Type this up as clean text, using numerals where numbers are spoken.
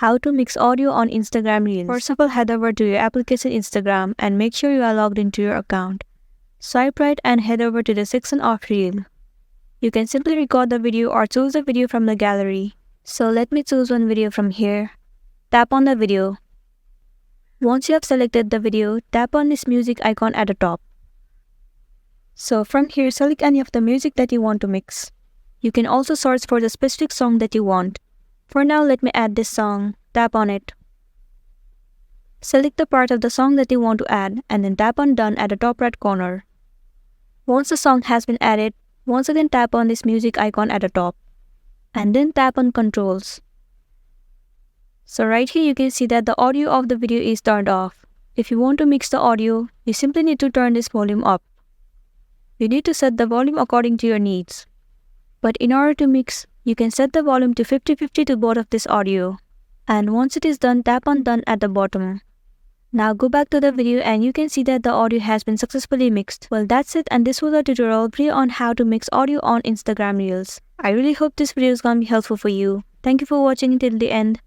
How to mix audio on Instagram Reels. First of all, head over to your application Instagram and make sure you are logged into your account. Swipe right and head over to the section of Reel. You can simply record the video or choose a video from the gallery. So let me choose one video from here. Tap on the video. Once you have selected the video, tap on this music icon at the top. So from here, select any of the music that you want to mix. You can also search for the specific song that you want. For now, let me add this song. Tap on it. Select the part of the song that you want to add and then tap on Done at the top right corner. Once the song has been added, once again tap on this music icon at the top and then tap on Controls. So right here you can see that the audio of the video is turned off. If you want to mix the audio, you simply need to turn this volume up. You need to set the volume according to your needs. But in order to mix, you can set the volume to 50-50 to both of this audio. And once it is done, tap on Done at the bottom. Now go back to the video and you can see that the audio has been successfully mixed. Well, that's it, and this was a tutorial video on how to mix audio on Instagram Reels. I really hope this video is gonna be helpful for you. Thank you for watching till the end.